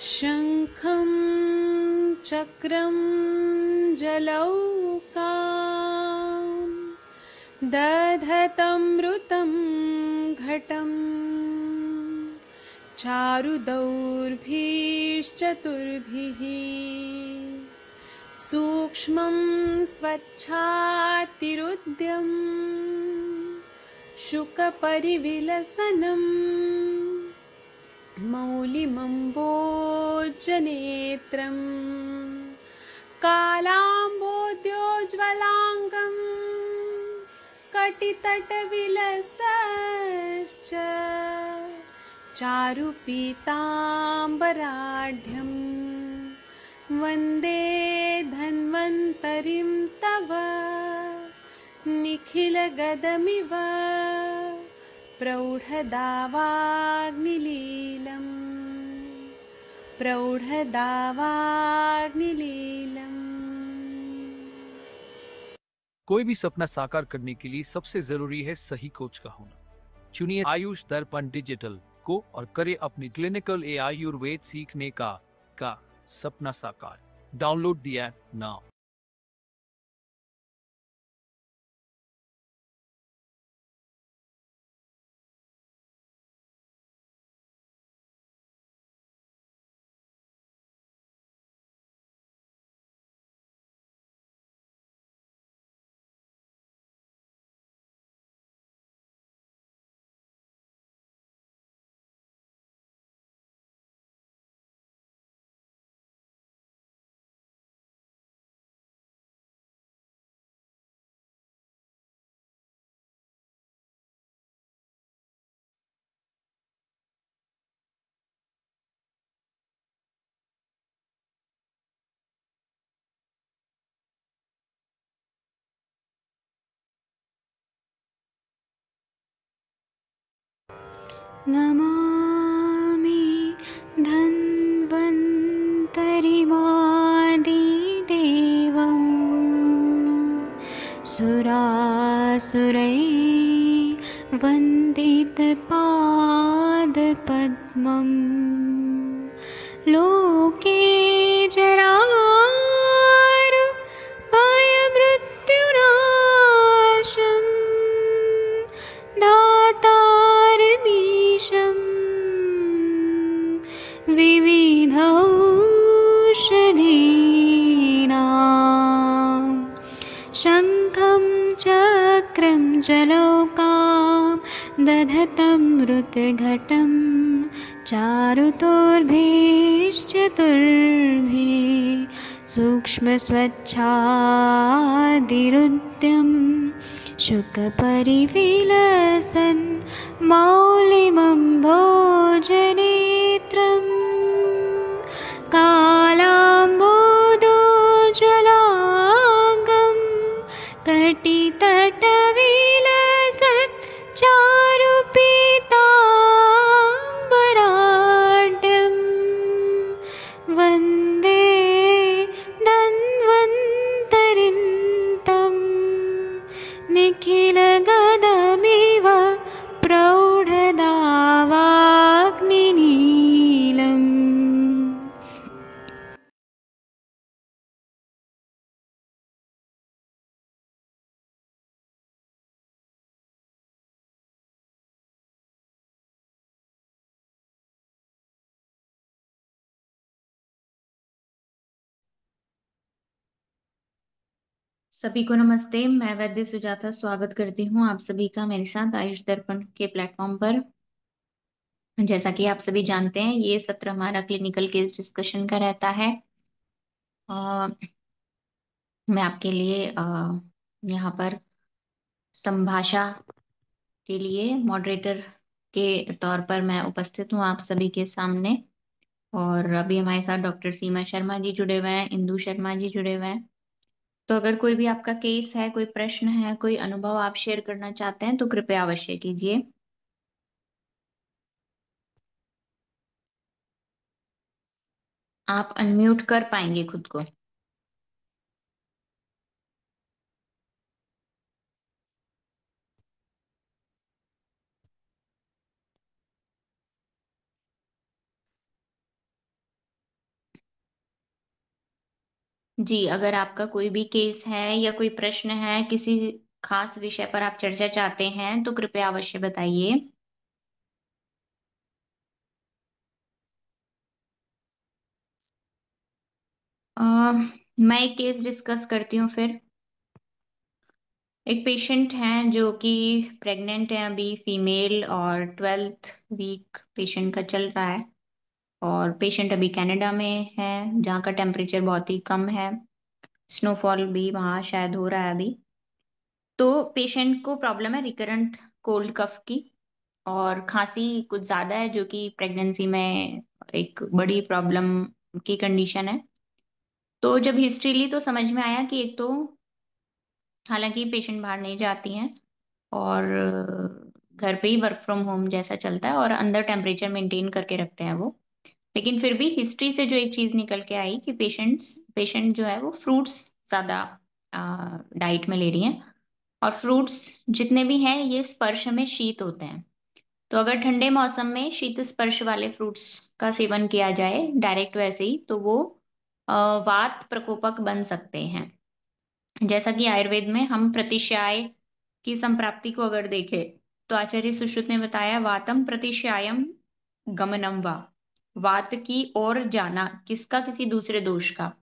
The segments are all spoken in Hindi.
शङ्खं चक्रं जलौकाम् दधतमृतं घटं चारुदौर्भिश्चतुर्भिः सूक्ष्मं स्वच्छातिरुद्यं शुकपरिविलसनम् मौलिमम्बोजनेत्रं कालाम्बोद्योज्ज्वलाङ्गं कटितटविलसश्च चारुपीताम्बराढ्यं वन्दे धन्वन्तरिं तव निखिलगदमिव प्रौढदावाग्निलीलम् प्रौढदावाग्निलीलम्। कोई भी सपना साकार करने के लिए सबसे जरूरी है सही कोच का होना। चुनिए आयुष दर्पण डिजिटल को और करे अपनी क्लिनिकल आयुर्वेद सीखने का सपना साकार। Download the app now. Namami धन्वन्तरिमादिदेवं सुरासुरैर्वन्दितपादपद्मं लोके जरामृत्युनाशं दातारमीशं विविधौषधीनां शङ्खं चक्रं जलौकां दधतमृतघटं चारुतोर्भिश्चतुर्भिः सूक्ष्मस्वच्छादिरुद्यं शुकपरिविलसन् मौलिमम्भोजनेत्रम् कालाम्बोदोज्ज्वलाङ्गं कटितटविलसत् चारुपीताम्बराढ्यं वन्दे धन्वन्तरिं तं निखिलगदमिव प्रौढदावाग्निनीलम्। सभी को नमस्ते। मैं वैद्य सुजाता स्वागत करती हूँ आप सभी का मेरे साथ आयुष दर्पण के प्लेटफॉर्म पर। जैसा कि आप सभी जानते हैं, ये सत्र हमारा क्लिनिकल केस डिस्कशन का रहता है। अ, मैं आपके लिए यहाँ पर संभाषा के लिए मॉडरेटर के तौर पर मैं उपस्थित हूँ आप सभी के सामने। और अभी हमारे साथ डॉक्टर सीमा शर्मा जी जुड़े हुए हैं, इंदु शर्मा जी जुड़े हुए हैं। तो अगर कोई भी आपका केस है, कोई प्रश्न है, कोई अनुभव आप शेयर करना चाहते हैं तो कृपया अवश्य कीजिए। आप अनम्यूट कर पाएंगे खुद को। जी, अगर आपका कोई भी केस है या कोई प्रश्न है, किसी खास विषय पर आप चर्चा चाहते हैं, तो कृपया अवश्य बताइए। अ, मैं एक केस डिस्कस करती हूँ फिर। एक पेशेंट हैं जो कि प्रेग्नेंट है अभी, फीमेल, और 12th वीक पेशेंट का चल रहा है। और पेशेंट अभी कनाडा में है, जहाँ का टेम्परेचर बहुत ही कम है। स्नोफॉल भी वहाँ शायद हो रहा है अभी। तो पेशेंट को प्रॉब्लम है रिकरेंट कोल्ड कफ की, और खांसी कुछ ज्यादा है, जो कि प्रेगनेंसी में एक बड़ी प्रॉब्लम की कंडीशन है। तो जब हिस्ट्री ली तो समझ में आया कि एक तो हालांकि पेशेंट बाहर नहीं जाती हैं, और घर पे ही वर्क फ्रॉम होम जैसा चलता है, और अंदर टेम्परेचर मेंटेन करके रखते हैं वो। लेकिन फिर भी हिस्ट्री से जो एक चीज निकल के आई कि पेशेंट जो है वो फ्रूट्स ज्यादा डाइट में ले रही हैं। और फ्रूट्स जितने भी हैं ये स्पर्श में शीत होते हैं। तो अगर ठंडे मौसम में शीत स्पर्श वाले फ्रूट्स का सेवन किया जाए डायरेक्ट वैसे ही, तो वो अ, वात प्रकोपक बन सकते हैं। जैसा कि आयुर्वेद में हम प्रतिश्याय की संप्राप्ति को अगर देखें, तो आचार्य सुश्रुत ने बताया, वातम प्रतिश्यायम गमनम वा, वात की ओर जाना, किसका, किसी दूसरे दोष का।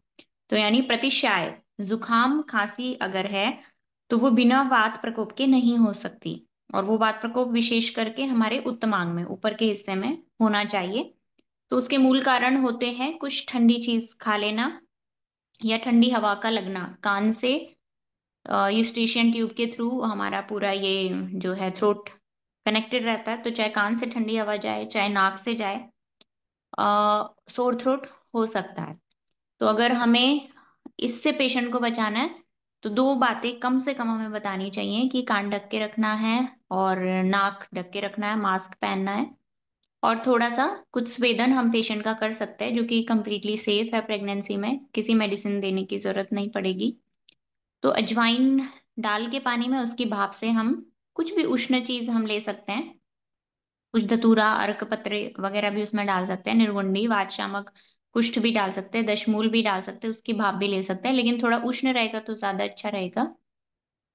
तो यानी प्रतिश्याय, जुकाम खांसी अगर है तो वो बिना वात प्रकोप के नहीं हो सकती। और वो वात प्रकोप विशेष करके हमारे उत्तमांग में, ऊपर के हिस्से में होना चाहिए। तो उसके मूल कारण होते हैं कुछ ठंडी चीज खा लेना, या ठंडी हवा का लगना कान से। यूस्टेशियन ट्यूब के थ्रू हमारा पूरा ये जो है थ्रोट कनेक्टेड रहता है, तो चाहे कान से ठंडी हवा जाए चाहे नाक से जाए, सोर थ्रोट हो सकता है। तो अगर हमें इससे पेशेंट को बचाना है, तो दो बातें कम से कम हमें बतानी चाहिए कि कान ढक के रखना है और नाक ढक के रखना है, मास्क पहनना है। और थोड़ा सा कुछ स्वेदन हम पेशेंट का कर सकते हैं, जो कि कंप्लीटली सेफ है। प्रेगनेंसी में किसी मेडिसिन देने की जरूरत नहीं पड़ेगी। तो अजवाइन डाल के पानी में उसकी भाप से हम कुछ भी उष्ण चीज हम ले सकते हैं। कुछ धतूरा, अर्क पत्र वगैरह भी उसमें डाल सकते हैं, निर्गुंडी, वातशामक, कुष्ठ भी डाल सकते हैं, दशमूल भी डाल सकते हैं, उसकी भाप भी ले सकते हैं, लेकिन थोड़ा उष्ण रहेगा तो ज्यादा अच्छा रहेगा।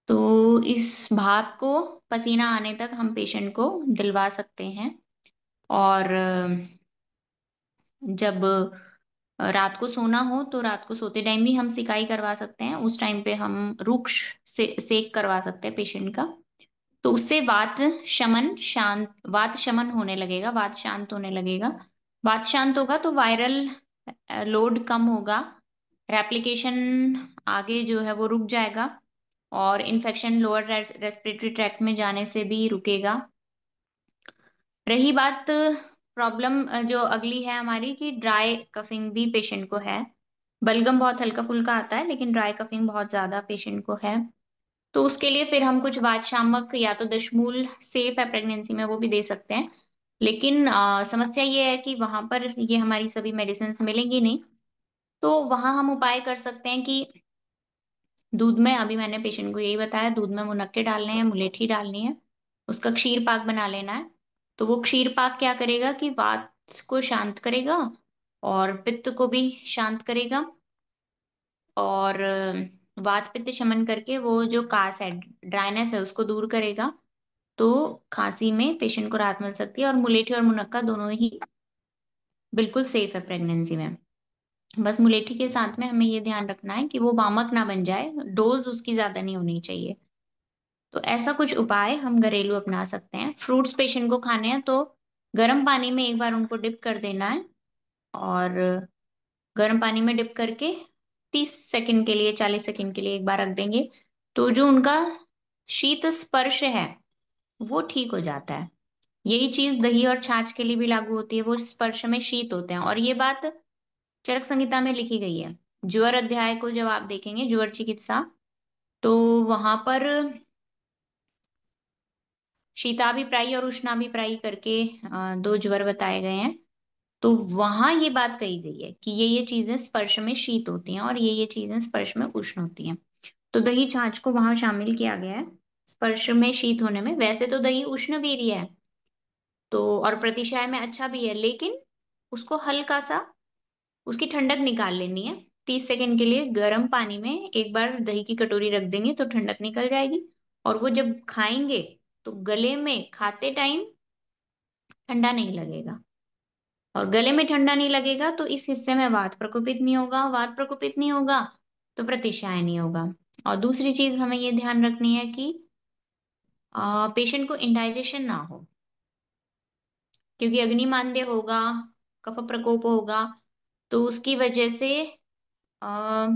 तो इस भाप को पसीना आने तक हम पेशेंट को दिलवा सकते हैं। और जब रात को सोना हो तो रात को सोते टाइम भी हम सिकाई करवा सकते हैं। उस टाइम पे हम रुक्ष से सेक करवा सकते हैं पेशेंट का। तो उससे वात शमन होने लगेगा, वात शांत होने लगेगा। वात शांत होगा तो वायरल लोड कम होगा, रेप्लिकेशन आगे जो है वो रुक जाएगा, और इन्फेक्शन लोअर रेस्पिरेटरी ट्रैक्ट में जाने से भी रुकेगा। रही बात प्रॉब्लम जो अगली है हमारी, कि ड्राई कफिंग भी पेशेंट को है। बलगम बहुत हल्का फुल्का आता है, लेकिन ड्राई कफिंग बहुत ज्यादा पेशेंट को है। तो उसके लिए फिर हम कुछ वातशामक या तो दशमूल, सेफ है प्रेगनेंसी में, वो भी दे सकते हैं। लेकिन समस्या ये है कि वहां पर ये हमारी सभी मेडिसिन मिलेंगी नहीं। तो वहां हम उपाय कर सकते हैं कि दूध में, अभी मैंने पेशेंट को यही बताया, दूध में मुनक्के डालने हैं, मुलेठी डालनी है, उसका क्षीर पाक बना लेना है। तो वो क्षीर पाक क्या करेगा कि वात को शांत करेगा और पित्त को भी शांत करेगा। और वात पित्त शमन करके वो जो कास है, ड्राइनेस है, उसको दूर करेगा। तो खांसी में पेशेंट को राहत मिल सकती है। और मुलेठी और मुनक्का दोनों ही बिल्कुल सेफ है प्रेगनेंसी में। बस मुलेठी के साथ में हमें ये ध्यान रखना है कि वो वामक ना बन जाए, डोज उसकी ज्यादा नहीं होनी चाहिए। तो ऐसा कुछ उपाय हम घरेलू अपना सकते हैं। फ्रूट्स पेशेंट को खाने हैं तो गर्म पानी में एक बार उनको डिप कर देना है, और गर्म पानी में डिप करके 30 सेकंड के लिए, 40 सेकंड के लिए एक बार रख देंगे, तो जो उनका शीत स्पर्श है वो ठीक हो जाता है। यही चीज दही और छाछ के लिए भी लागू होती है, वो स्पर्श में शीत होते हैं। और ये बात चरक संहिता में लिखी गई है। ज्वर अध्याय को जब आप देखेंगे, ज्वर चिकित्सा, तो वहां पर शीताभिप्रायी और उष्णाभिप्रायी करके दो ज्वर बताए गए हैं। तो वहां ये बात कही गई है कि ये चीजें स्पर्श में शीत होती हैं और ये चीजें स्पर्श में उष्ण होती हैं। तो दही छाछ को वहां शामिल किया गया है स्पर्श में शीत होने में। वैसे तो दही उष्ण वीर्य है, तो और प्रतिशय में अच्छा भी है, लेकिन उसको हल्का सा उसकी ठंडक निकाल लेनी है। 30 सेकंड के लिए गर्म पानी में एक बार दही की कटोरी रख देंगे तो ठंडक निकल जाएगी। और वो जब खाएंगे तो गले में खाते टाइम ठंडा नहीं लगेगा। और गले में ठंडा नहीं लगेगा तो इस हिस्से में वात प्रकोपित नहीं होगा, वात प्रकोपित नहीं होगा तो प्रतिशाय नहीं होगा। और दूसरी चीज हमें ये ध्यान रखनी है कि पेशेंट को इंडाइजेशन ना हो, क्योंकि अग्निमांद्य होगा, कफ प्रकोप होगा, तो उसकी वजह से आ,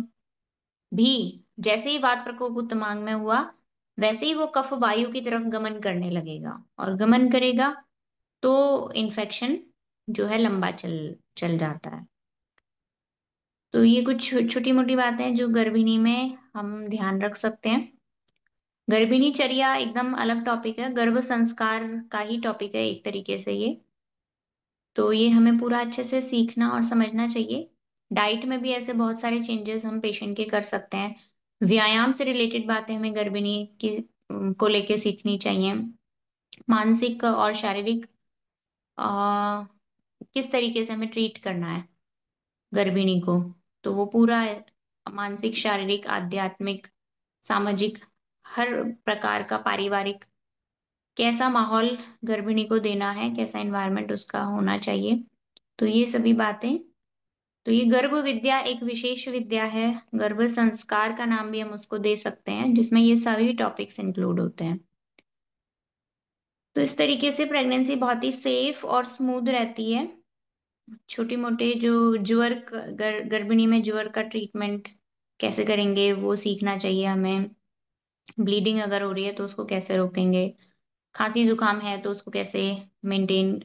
भी जैसे ही वात प्रकोप उत्तमांग में हुआ वैसे ही वो कफ वायु की तरफ गमन करने लगेगा, और गमन करेगा तो इन्फेक्शन जो है लंबा चल चल जाता है। तो ये कुछ छोटी मोटी बातें हैं जो गर्भिणी में हम ध्यान रख सकते हैं। गर्भिणी चर्या एकदम अलग टॉपिक है, गर्भ संस्कार का ही टॉपिक है एक तरीके से ये। तो ये हमें पूरा अच्छे से सीखना और समझना चाहिए। डाइट में भी ऐसे बहुत सारे चेंजेस हम पेशेंट के कर सकते हैं। व्यायाम से रिलेटेड बातें हमें गर्भिणी की को लेके सीखनी चाहिए। मानसिक और शारीरिक आ, किस तरीके से हमें ट्रीट करना है गर्भिणी को, तो वो पूरा मानसिक, शारीरिक, आध्यात्मिक, सामाजिक, हर प्रकार का, पारिवारिक, कैसा माहौल गर्भिणी को देना है, कैसा एनवायरनमेंट उसका होना चाहिए, तो ये सभी बातें। तो ये गर्भ विद्या एक विशेष विद्या है, गर्भ संस्कार का नाम भी हम उसको दे सकते हैं, जिसमें ये सभी टॉपिक्स इंक्लूड होते हैं। तो इस तरीके से प्रेगनेंसी बहुत ही सेफ और स्मूथ रहती है। छोटी मोटे जो ज्वर गर्भिणी में ज्वर का ट्रीटमेंट कैसे करेंगे वो सीखना चाहिए हमें। ब्लीडिंग अगर हो रही है तो उसको कैसे रोकेंगे, खांसी जुकाम है तो उसको कैसे मेंटेन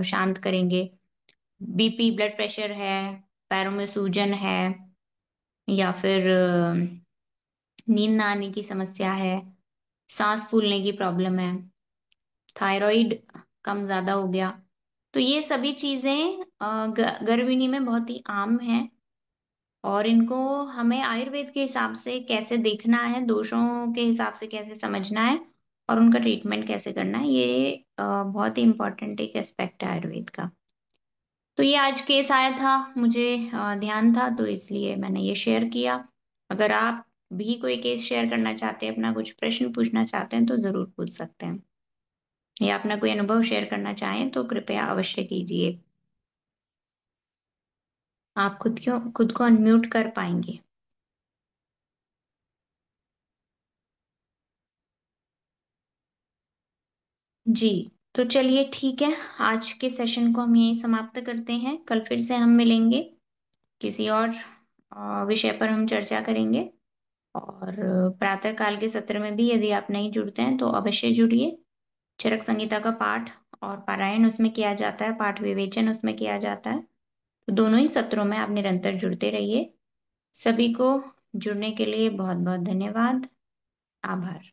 शांत करेंगे, बीपी ब्लड प्रेशर है, पैरों में सूजन है, या फिर नींद ना आने की समस्या है, सांस फूलने की प्रॉब्लम है, थायराइड कम ज्यादा हो गया, तो ये सभी चीजें गर्भिणी में बहुत ही आम हैं। और इनको हमें आयुर्वेद के हिसाब से कैसे देखना है, दोषों के हिसाब से कैसे समझना है, और उनका ट्रीटमेंट कैसे करना है, ये बहुत ही इम्पोर्टेंट एक एस्पेक्ट है आयुर्वेद का। तो ये आज केस आया था, मुझे ध्यान था तो इसलिए मैंने ये शेयर किया। अगर आप भी कोई केस शेयर करना चाहते हैं, अपना कुछ प्रश्न पूछना चाहते हैं तो जरूर पूछ सकते हैं, या अपना कोई अनुभव शेयर करना चाहें तो कृपया अवश्य कीजिए। आप खुद को अनम्यूट कर पाएंगे। जी, तो चलिए ठीक है, आज के सेशन को हम यहीं समाप्त करते हैं। कल फिर से हम मिलेंगे, किसी और विषय पर हम चर्चा करेंगे। और प्रातः काल के सत्र में भी यदि आप नहीं जुड़ते हैं तो अवश्य जुड़िए। चरक संहिता का पाठ और पारायण उसमें किया जाता है, पाठ विवेचन उसमें किया जाता है। तो दोनों ही सत्रों में आप निरंतर जुड़ते रहिए। सभी को जुड़ने के लिए बहुत बहुत धन्यवाद, आभार।